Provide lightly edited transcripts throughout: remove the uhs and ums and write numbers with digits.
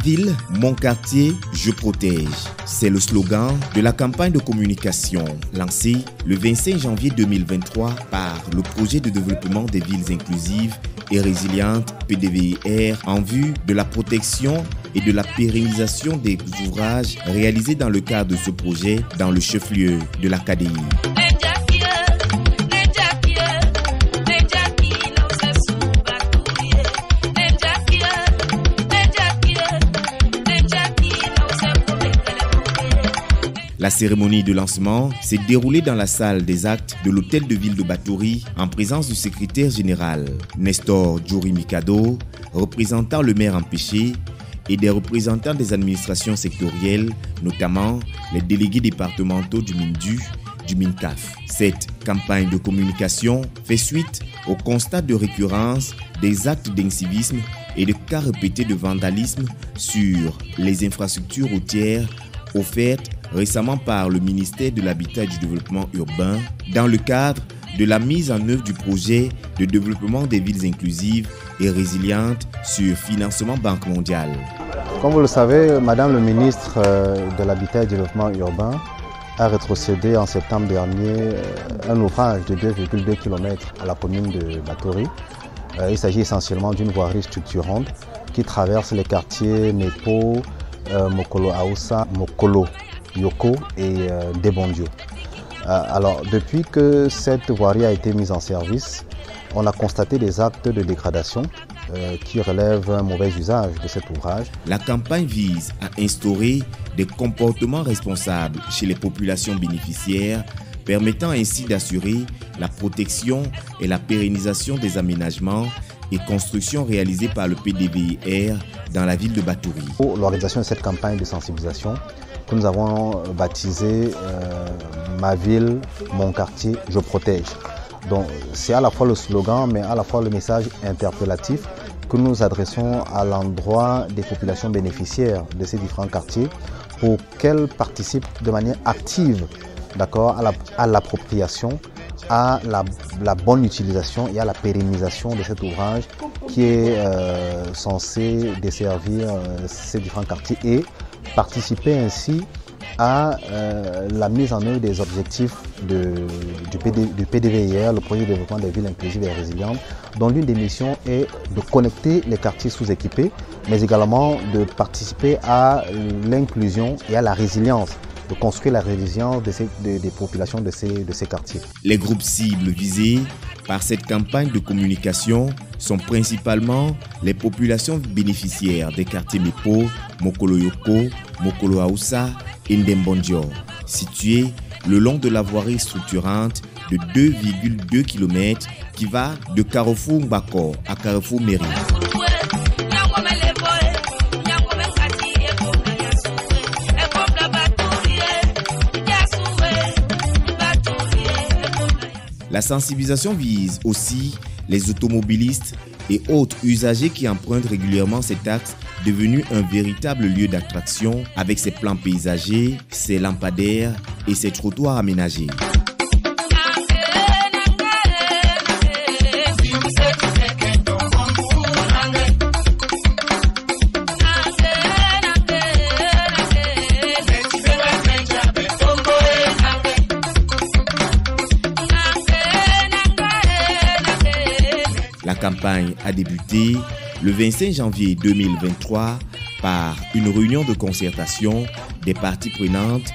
Ma ville, mon quartier, je protège. C'est le slogan de la campagne de communication lancée le 25 janvier 2023 par le projet de développement des villes inclusives et résilientes PDVIR en vue de la protection et de la pérennisation des ouvrages réalisés dans le cadre de ce projet dans le chef-lieu de la KDI. La cérémonie de lancement s'est déroulée dans la salle des actes de l'hôtel de ville de Batouri en présence du secrétaire général Nestor Djouri Mikado, représentant le maire empêché, et des représentants des administrations sectorielles, notamment les délégués départementaux du MINDU, du MINCAF. Cette campagne de communication fait suite au constat de récurrence des actes d'incivisme et de cas répétés de vandalisme sur les infrastructures routières offertes récemment par le ministère de l'Habitat et du Développement urbain dans le cadre de la mise en œuvre du projet de développement des villes inclusives et résilientes sur financement Banque mondiale. Comme vous le savez, Madame le ministre de l'Habitat et du Développement urbain a rétrocédé en septembre dernier un ouvrage de 2,2 km à la commune de Batouri. Il s'agit essentiellement d'une voirie structurante qui traverse les quartiers Nepo, Mokolo Aoussa, Mokolo Yoko et Debondio. Alors, depuis que cette voirie a été mise en service, on a constaté des actes de dégradation qui relèvent un mauvais usage de cet ouvrage. La campagne vise à instaurer des comportements responsables chez les populations bénéficiaires, permettant ainsi d'assurer la protection et la pérennisation des aménagements et constructions réalisées par le PDVIR dans la ville de Batouri. Pour l'organisation de cette campagne de sensibilisation, que nous avons baptisée Ma ville, mon quartier, je protège. Donc c'est à la fois le slogan, mais à la fois le message interpellatif que nous adressons à l'endroit des populations bénéficiaires de ces différents quartiers pour qu'elles participent de manière active, d'accord, à l'appropriation, à la bonne utilisation et à la pérennisation de cet ouvrage qui est censé desservir ces différents quartiers et participer ainsi à la mise en œuvre des objectifs du PDVIR, le projet de développement des villes inclusives et résilientes, dont l'une des missions est de connecter les quartiers sous-équipés, mais également de participer à l'inclusion et à la résilience, de construire la résilience des populations de ces quartiers. Les groupes cibles visés par cette campagne de communication sont principalement les populations bénéficiaires des quartiers Mepo, Mokolo Yoko, Mokolo Aoussa et Ndembondio, situés le long de la voirie structurante de 2,2 km qui va de Carrefour Mbako à Carrefour Mairie. La sensibilisation vise aussi les automobilistes et autres usagers qui empruntent régulièrement cet axe devenu un véritable lieu d'attraction avec ses plans paysagers, ses lampadaires et ses trottoirs aménagés. La campagne a débuté le 25 janvier 2023 par une réunion de concertation des parties prenantes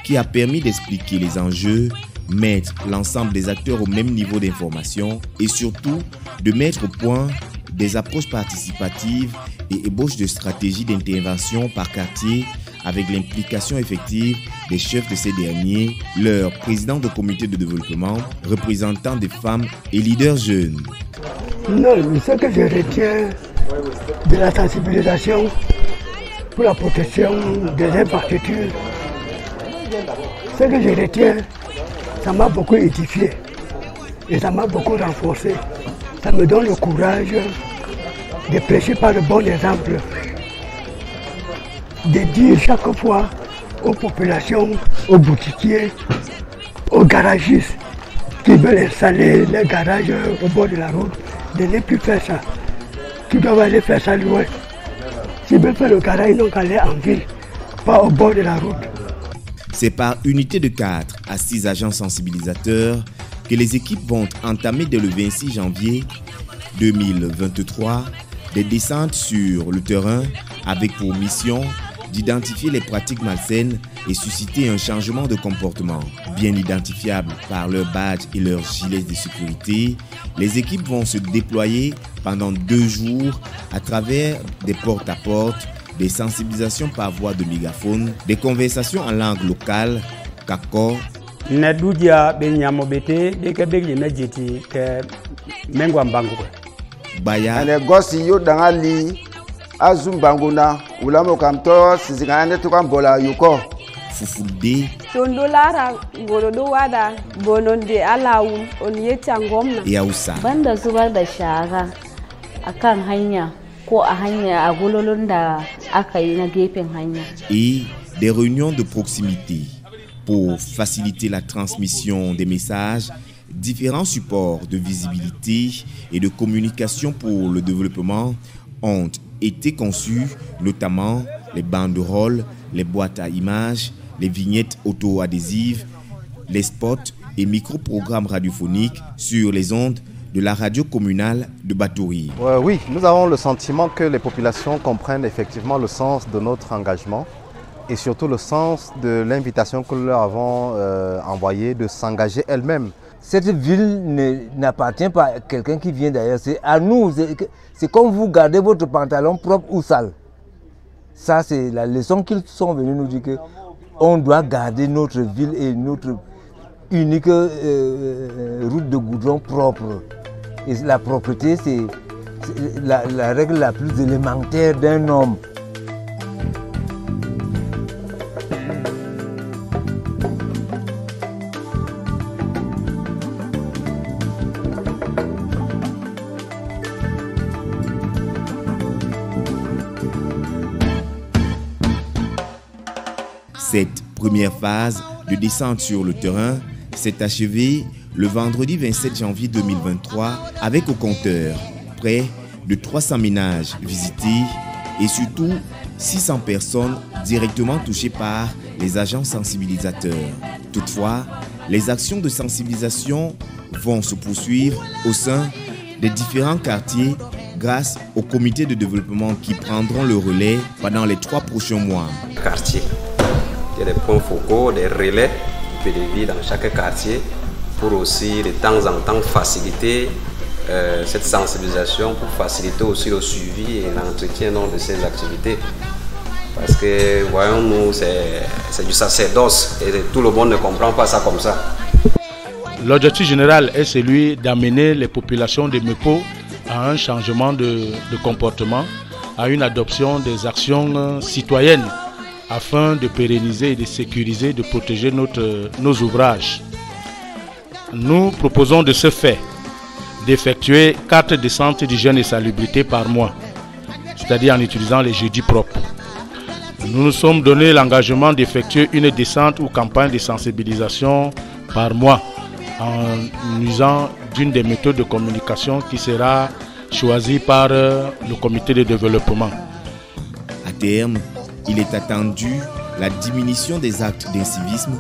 qui a permis d'expliquer les enjeux, mettre l'ensemble des acteurs au même niveau d'information et surtout de mettre au point des approches participatives et ébauches de stratégies d'intervention par quartier avec l'implication effective des chefs de ces derniers, leurs présidents de comités de développement, représentants des femmes et leaders jeunes. Non, ce que je retiens de la sensibilisation pour la protection des infrastructures, ce que je retiens, ça m'a beaucoup édifié et ça m'a beaucoup renforcé. Ça me donne le courage de prêcher par le bon exemple, de dire chaque fois aux populations, aux boutiquiers, aux garagistes qui veulent installer les garages au bord de la route, de ne plus faire ça, qui doivent aller faire ça loin. S'ils veulent faire le carré, ils n'ont qu'à aller en ville, pas au bord de la route. C'est par unité de 4 à 6 agents sensibilisateurs que les équipes vont entamer dès le 26 janvier 2023 des descentes sur le terrain avec pour mission d'identifier les pratiques malsaines et susciter un changement de comportement. Bien identifiables par leur badge et leur gilet de sécurité, les équipes vont se déployer pendant 2 jours à travers des porte-à-porte, des sensibilisations par voie de mégaphone, des conversations en langue locale, kako, baya, fufude et Hausa. Banda zubar da shara akan hanya ko a hanya a gololon da aka yi na gefen hanya. Et des réunions de proximité pour faciliter la transmission des messages. Différents supports de visibilité et de communication pour le développement ont été conçus, notamment les banderoles, les boîtes à images, les vignettes auto-adhésives, les spots et micro-programmes radiophoniques sur les ondes de la radio communale de Batouri. Oui, nous avons le sentiment que les populations comprennent effectivement le sens de notre engagement et surtout le sens de l'invitation que nous leur avons envoyée de s'engager elles-mêmes. Cette ville n'appartient pas à quelqu'un qui vient d'ailleurs, c'est à nous. C'est comme vous gardez votre pantalon propre ou sale. Ça, c'est la leçon qu'ils sont venus nous dire, qu'on doit garder notre ville et notre unique route de goudron propre. Et la propreté, c'est la règle la plus élémentaire d'un homme. Cette première phase de descente sur le terrain s'est achevée le vendredi 27 janvier 2023 avec au compteur près de 300 ménages visités et surtout 600 personnes directement touchées par les agents sensibilisateurs. Toutefois, les actions de sensibilisation vont se poursuivre au sein des différents quartiers grâce au comité de développement qui prendront le relais pendant les 3 prochains mois. Quartier. Il y a des points focaux, des relais PDV dans chaque quartier pour aussi de temps en temps faciliter cette sensibilisation, pour faciliter aussi le suivi et l'entretien de ces activités. Parce que, voyons-nous, c'est du sacerdoce et tout le monde ne comprend pas ça comme ça. L'objectif général est celui d'amener les populations de Mepo à un changement de comportement, à une adoption des actions citoyennes afin de pérenniser et de sécuriser, de protéger nos ouvrages. Nous proposons de ce fait d'effectuer 4 descentes d'hygiène et salubrité par mois, c'est-à-dire en utilisant les jeudis propres. Nous nous sommes donné l'engagement d'effectuer une descente ou campagne de sensibilisation par mois en usant d'une des méthodes de communication qui sera choisie par le comité de développement. À terme, il est attendu la diminution des actes d'incivisme,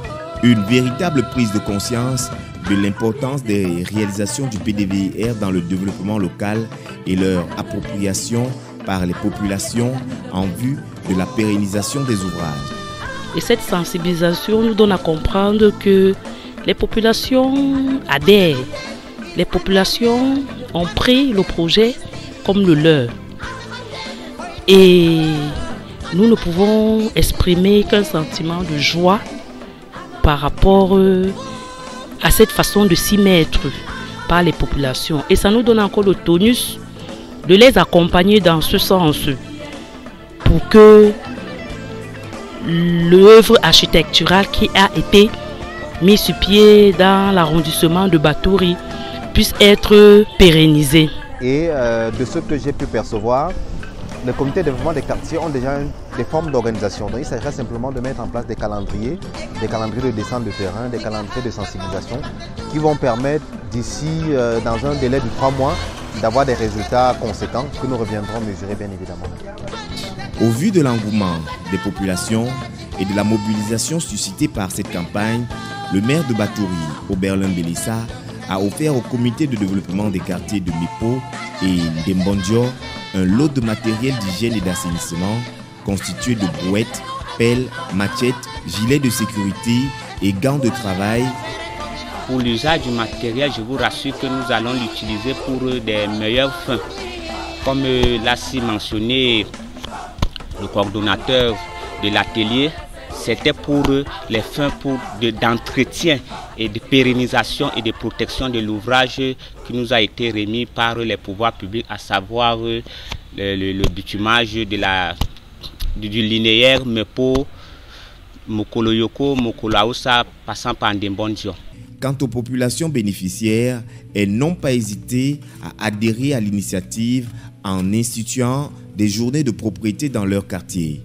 une véritable prise de conscience de l'importance des réalisations du PDVR dans le développement local et leur appropriation par les populations en vue de la pérennisation des ouvrages. Et cette sensibilisation nous donne à comprendre que les populations adhèrent, les populations ont pris le projet comme le leur. Et nous ne pouvons exprimer qu'un sentiment de joie par rapport à cette façon de s'y mettre par les populations. Et ça nous donne encore le tonus de les accompagner dans ce sens pour que l'œuvre architecturale qui a été mise sur pied dans l'arrondissement de Batouri puisse être pérennisée. Et de ce que j'ai pu percevoir, les comités de développement des quartiers ont déjà des formes d'organisation. Donc il s'agirait simplement de mettre en place des calendriers de descente de terrain, des calendriers de sensibilisation qui vont permettre d'ici, dans un délai de 3 mois, d'avoir des résultats conséquents que nous reviendrons mesurer bien évidemment. Au vu de l'engouement des populations et de la mobilisation suscitée par cette campagne, le maire de Batouri, Oberlin Belissa, a offert au comité de développement des quartiers de Mipo et d'Embondio un lot de matériel d'hygiène et d'assainissement constitué de brouettes, pelles, machettes, gilets de sécurité et gants de travail. Pour l'usage du matériel, je vous rassure que nous allons l'utiliser pour des meilleures fins. Comme l'a si mentionné le coordonnateur de l'atelier, c'était pour les fins d'entretien et de pérennisation et de protection de l'ouvrage qui nous a été remis par les pouvoirs publics, à savoir le bitumage du linéaire Mepo, Mokoloyoko, Mokolaosa, passant par Ndembondio. Quant aux populations bénéficiaires, elles n'ont pas hésité à adhérer à l'initiative en instituant des journées de propriété dans leur quartier.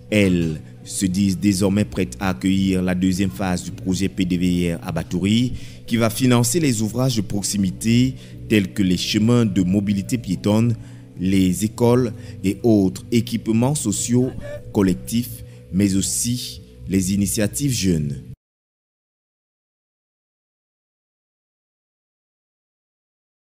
Elles se disent désormais prêtes à accueillir la deuxième phase du projet PDVR à Batouri, qui va financer les ouvrages de proximité tels que les chemins de mobilité piétonne, les écoles et autres équipements sociaux collectifs, mais aussi les initiatives jeunes.